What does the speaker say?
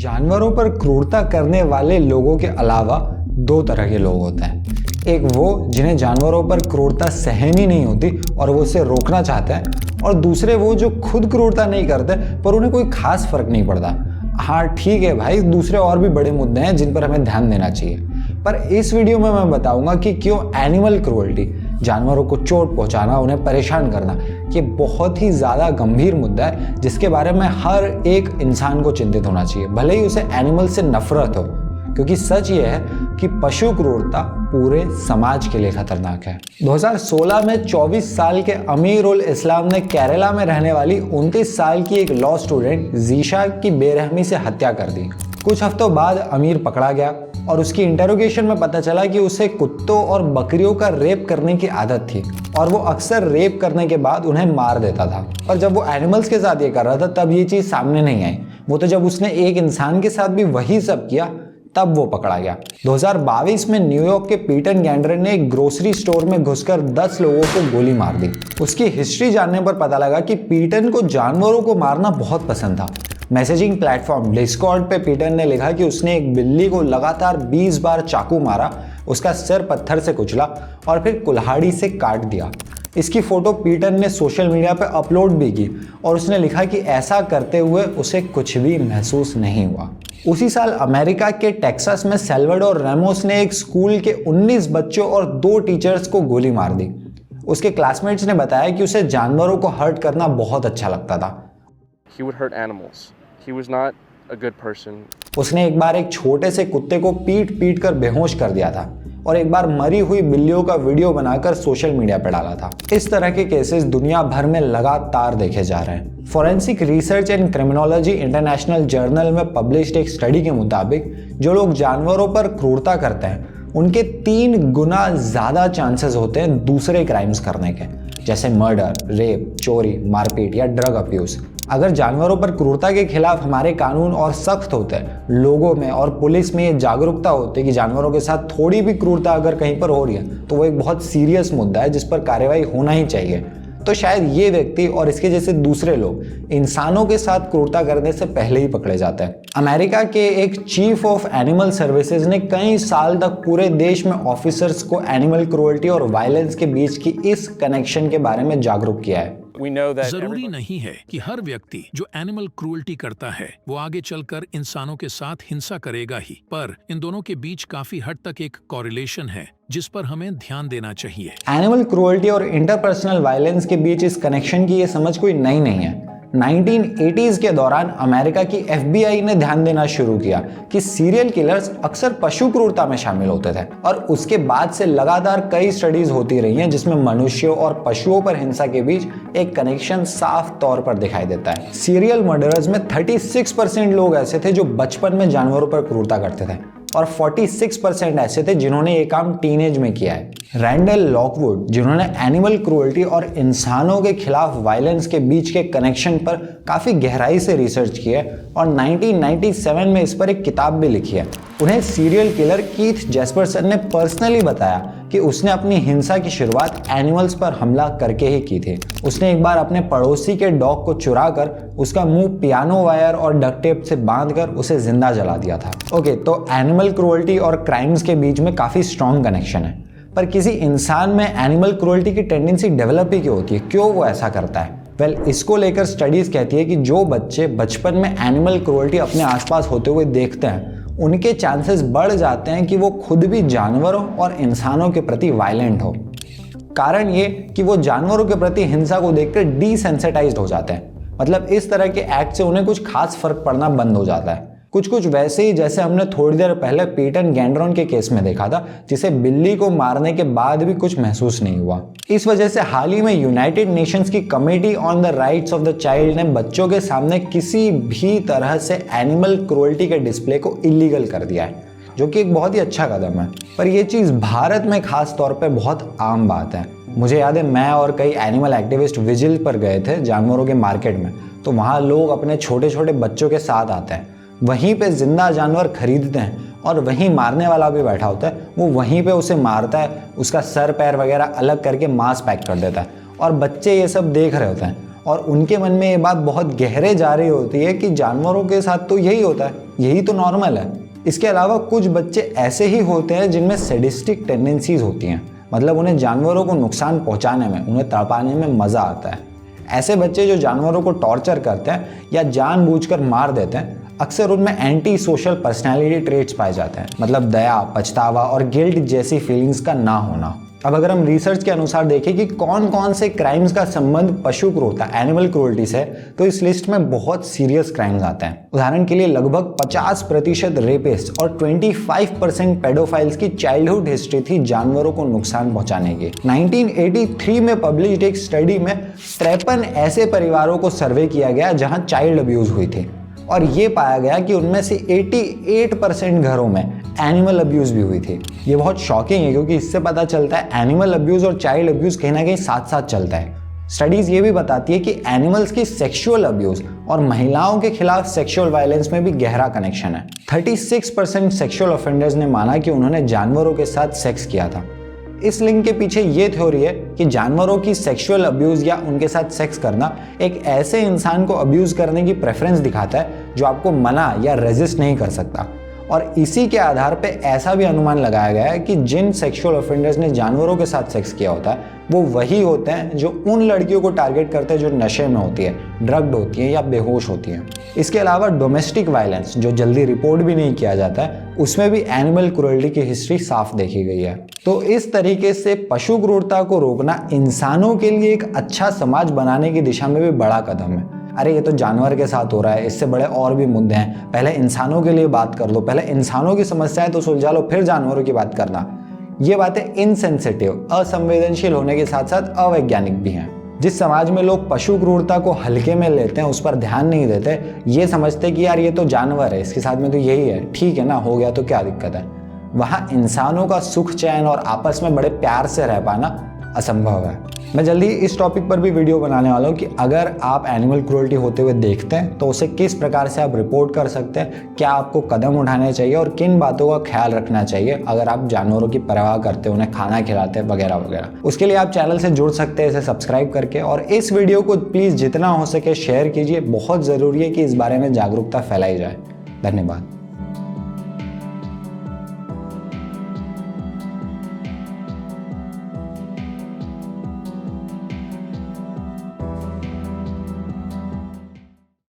जानवरों पर क्रूरता करने वाले लोगों के अलावा दो तरह के लोग होते हैं। एक वो जिन्हें जानवरों पर क्रूरता सहन ही नहीं होती और वो उसे रोकना चाहते हैं, और दूसरे वो जो खुद क्रूरता नहीं करते पर उन्हें कोई खास फर्क नहीं पड़ता। हाँ ठीक है भाई, दूसरे और भी बड़े मुद्दे हैं जिन पर हमें ध्यान देना चाहिए, पर इस वीडियो में मैं बताऊंगा कि क्यों एनिमल क्रूरल्टी, जानवरों को चोट पहुंचाना, उन्हें परेशान करना, ये बहुत ही ज़्यादा गंभीर मुद्दा है जिसके बारे में हर एक इंसान को चिंतित होना चाहिए, भले ही उसे एनिमल से नफरत हो। क्योंकि सच ये है कि पशु क्रूरता पूरे समाज के लिए खतरनाक है। 2016 में 24 साल के अमीर उल इस्लाम ने केरला में रहने वाली 29 साल की एक लॉ स्टूडेंट जीशा की बेरहमी से हत्या कर दी। कुछ हफ्तों बाद अमीर पकड़ा गया और उसकी इंटेरोगेशन में पता चला कि उसे कुत्तों और बकरियों का रेप करने की आदत थी और वो अक्सर रेप करने के बाद उन्हें मार देता था। और जब वो एनिमल्स के साथ ये कर रहा था तब ये चीज़ सामने नहीं आई। वो तो जब उसने एक इंसान के साथ भी वही सब किया तब वो पकड़ा गया। 2022 में न्यूयॉर्क के पीटर गैंडर ने एक ग्रोसरी स्टोर में घुसकर 10 लोगों को गोली मार दी। उसकी हिस्ट्री जानने पर पता लगा कि पीटर को जानवरों को मारना बहुत पसंद था। मैसेजिंग प्लेटफॉर्म डिस्कॉर्ड पे पीटर ने लिखा कि उसने एक बिल्ली को लगातार 20 बार चाकू मारा, उसका सिर पत्थर से कुचला और फिर कुल्हाड़ी से काट दिया। इसकी फोटो पीटर ने सोशल मीडिया पर अपलोड भी की और उसने लिखा कि ऐसा करते हुए उसे कुछ भी महसूस नहीं हुआ। उसी साल अमेरिका के टेक्सास में सैल्वाडोर रैमोस ने एक स्कूल के 19 बच्चों और 2 टीचर्स को गोली मार दी। उसके क्लासमेट्स ने बताया कि उसे जानवरों को हर्ट करना बहुत अच्छा लगता था। He would hurt animals. He was not a good person. उसने एक बार एक छोटे से कुत्ते को पीट कर बेहोश कर दिया था और एक बार मरी हुई बिल्लियों का वीडियो बनाकर सोशल मीडिया पर डाला था। इस तरह के केसेस दुनिया भर में लगातार देखे जा रहे हैं। Forensic research and criminology international journal में पब्लिश्ड एक स्टडी के मुताबिक जो लोग जानवरों पर क्रूरता करते हैं उनके 3 गुना ज़्यादा चांसेस होते हैं दूसरे क्राइम्स करने के, जैसे मर्डर, रेप, चोरी, मारपीट या ड्रग अब्यूज़। अगर जानवरों पर क्रूरता के खिलाफ हमारे कानून और सख्त होते हैं, लोगों में और पुलिस में ये जागरूकता होती है कि जानवरों के साथ थोड़ी भी क्रूरता अगर कहीं पर हो रही है तो वो एक बहुत सीरियस मुद्दा है जिस पर कार्रवाई होना ही चाहिए, तो शायद ये व्यक्ति और इसके जैसे दूसरे लोग इंसानों के साथ क्रूरता करने से पहले ही पकड़े जाते हैं। अमेरिका के एक चीफ ऑफ एनिमल सर्विसेज ने कई साल तक पूरे देश में ऑफिसर्स को एनिमल क्रूरल्टी और वायलेंस के बीच की इस कनेक्शन के बारे में जागरूक किया है। जरूरी नहीं है कि हर व्यक्ति जो एनिमल क्रूरल्टी करता है वो आगे चलकर इंसानों के साथ हिंसा करेगा ही, पर इन दोनों के बीच काफी हद तक एक कोरिलेशन है जिस पर हमें ध्यान देना चाहिए। एनिमल क्रूरल्टी और इंटरपर्सनल वायलेंस के बीच इस कनेक्शन की ये समझ कोई नई नहीं है। 1980s के दौरान अमेरिका की FBI ने ध्यान देना शुरू किया कि सीरियल किलर्स अक्सर पशु क्रूरता में शामिल होते थे और उसके बाद से लगातार कई स्टडीज होती रही हैं जिसमें मनुष्यों और पशुओं पर हिंसा के बीच एक कनेक्शन साफ तौर पर दिखाई देता है। सीरियल मर्डरर्स में 36% लोग ऐसे थे जो बचपन में जानवरों पर क्रूरता करते थे और 46% ऐसे थे जिन्होंने ये काम टीनेज में किया है। रैंडल लॉकवुड, जिन्होंने एनिमल क्रूरल्टी और इंसानों के खिलाफ वायलेंस के बीच के कनेक्शन पर काफ़ी गहराई से रिसर्च की है और 1997 में इस पर एक किताब भी लिखी है। उन्हें सीरियल किलर कीथ जेस्परसन ने पर्सनली बताया कि उसने अपनी हिंसा की शुरुआत एनिमल्स पर हमला करके ही की थी। उसने एक बार अपने पड़ोसी के डॉग को चुराकर उसका मुंह पियानो वायर और डक्ट टेप से बांधकर उसे जिंदा जला दिया था। ओके, तो एनिमल क्रूरल्टी और क्राइम्स के बीच में काफ़ी स्ट्रॉन्ग कनेक्शन है, पर किसी इंसान में एनिमल क्रूरल्टी की टेंडेंसी डेवलप ही क्यों होती है? क्यों वो ऐसा करता है? इसको लेकर स्टडीज कहती है कि जो बच्चे बचपन में एनिमल क्रूरल्टी अपने आसपास होते हुए देखते हैं उनके चांसेस बढ़ जाते हैं कि वो खुद भी जानवरों और इंसानों के प्रति वायलेंट हो। कारण ये कि वो जानवरों के प्रति हिंसा को देखकर डिसेंसिटाइज्ड हो जाते हैं, मतलब इस तरह के एक्ट से उन्हें कुछ खास फर्क पड़ना बंद हो जाता है। कुछ वैसे ही जैसे हमने थोड़ी देर पहले पीटर गैंडरन के केस में देखा था, जिसे बिल्ली को मारने के बाद भी कुछ महसूस नहीं हुआ। इस वजह से हाल ही में यूनाइटेड नेशंस की committee on the rights of the child ने बच्चों के सामने किसी भी तरह से एनिमल क्रूरल्टी के डिस्प्ले को इलीगल कर दिया है, जो कि एक बहुत ही अच्छा कदम है। पर यह चीज़ भारत में खास तौर पे बहुत आम बात है। मुझे याद है मैं और कई एनिमल एक्टिविस्ट विजिल पर गए थे जानवरों के मार्केट में, तो वहाँ लोग अपने छोटे छोटे बच्चों के साथ आते हैं, वहीं पे जिंदा जानवर खरीदते हैं और वहीं मारने वाला भी बैठा होता है, वो वहीं पे उसे मारता है, उसका सर पैर वगैरह अलग करके मांस पैक कर देता है और बच्चे ये सब देख रहे होते हैं और उनके मन में ये बात बहुत गहरे जा रही होती है कि जानवरों के साथ तो यही होता है, यही तो नॉर्मल है। इसके अलावा कुछ बच्चे ऐसे ही होते हैं जिनमें सैडिस्टिक टेंडेंसीज होती हैं, मतलब उन्हें जानवरों को नुकसान पहुंचाने में, उन्हें तड़पाने में मज़ा आता है। ऐसे बच्चे जो जानवरों को टॉर्चर करते हैं या जानबूझकर मार देते हैं, अक्सर उनमें एंटी सोशल पर्सनैलिटी ट्रेट्स पाए जाते हैं, मतलब दया, पछतावा और गिल्ट जैसी फीलिंग्स का ना होना। अब अगर हम रिसर्च के अनुसार देखें कि कौन कौन से क्राइम्स का संबंध पशु क्रूरता, एनिमल क्रूरल्टी से, तो इस लिस्ट में बहुत सीरियस क्राइम्स आते हैं। उदाहरण के लिए लगभग 50% रेपिस्ट और 25% पेडोफाइल्स की चाइल्डहुड हिस्ट्री थी जानवरों को नुकसान पहुंचाने की। 1983 में पब्लिश्ड एक स्टडी में 53 ऐसे परिवारों को सर्वे किया गया जहां चाइल्ड अब्यूज हुई थी, और ये पाया गया कि उनमें से 88% घरों में एनिमल अब्यूज़ भी हुई थी। ये बहुत शॉकिंग है क्योंकि इससे पता चलता है एनिमल अब्यूज़ और चाइल्ड अब्यूज़ कहीं ना कहीं साथ साथ चलता है। स्टडीज़ ये भी बताती है कि एनिमल्स की सेक्सुअल अब्यूज़ और महिलाओं के खिलाफ सेक्सुअल वायलेंस में भी गहरा कनेक्शन है। 36% सेक्सुअल ऑफेंडर्स ने माना कि उन्होंने जानवरों के साथ सेक्स किया था। इस लिंक के पीछे ये थ्योरी है कि जानवरों की सेक्सुअल अब्यूज़ या उनके साथ सेक्स करना एक ऐसे इंसान को अब्यूज़ करने की प्रेफरेंस दिखाता है जो आपको मना या रेजिस्ट नहीं कर सकता। और इसी के आधार पे ऐसा भी अनुमान लगाया गया है कि जिन सेक्सुअल ऑफेंडर्स ने जानवरों के साथ सेक्स किया होता है वो वही होते हैं जो उन लड़कियों को टारगेट करते हैं जो नशे में होती है, ड्रग्ड होती हैं या बेहोश होती हैं। इसके अलावा डोमेस्टिक वायलेंस जो जल्दी रिपोर्ट भी नहीं किया जाता है, उसमें भी एनिमल क्रूरल्टी की हिस्ट्री साफ देखी गई है। तो इस तरीके से पशु क्रूरता को रोकना इंसानों के लिए एक अच्छा समाज बनाने की दिशा में भी बड़ा कदम है। अरे ये तो जानवर के साथ हो रहा है, इससे बड़े और भी मुद्दे हैं, पहले इंसानों के लिए बात कर लो, पहले इंसानों की समस्याएं तो सुलझा लो, फिर जानवरों की बात करना। ये बातें इनसेंसिटिव, असंवेदनशील होने के साथ साथ अवैज्ञानिक भी हैं। जिस समाज में लोग पशु क्रूरता को हल्के में लेते हैं, उस पर ध्यान नहीं देते, ये समझते कि यार ये तो जानवर है, इसके साथ में तो यही है, ठीक है ना, हो गया तो क्या दिक्कत है, वहाँ इंसानों का सुख चैन और आपस में बड़े प्यार से रह पाना असंभव है। मैं जल्दी इस टॉपिक पर भी वीडियो बनाने वाला हूँ कि अगर आप एनिमल क्रूरल्टी होते हुए देखते हैं तो उसे किस प्रकार से आप रिपोर्ट कर सकते हैं, क्या आपको कदम उठाने चाहिए और किन बातों का ख्याल रखना चाहिए अगर आप जानवरों की परवाह करते हैं, उन्हें खाना खिलाते हैं वगैरह वगैरह। उसके लिए आप चैनल से जुड़ सकते हैं इसे सब्सक्राइब करके, और इस वीडियो को प्लीज़ जितना हो सके शेयर कीजिए। बहुत ज़रूरी है कि इस बारे में जागरूकता फैलाई जाए। धन्यवाद।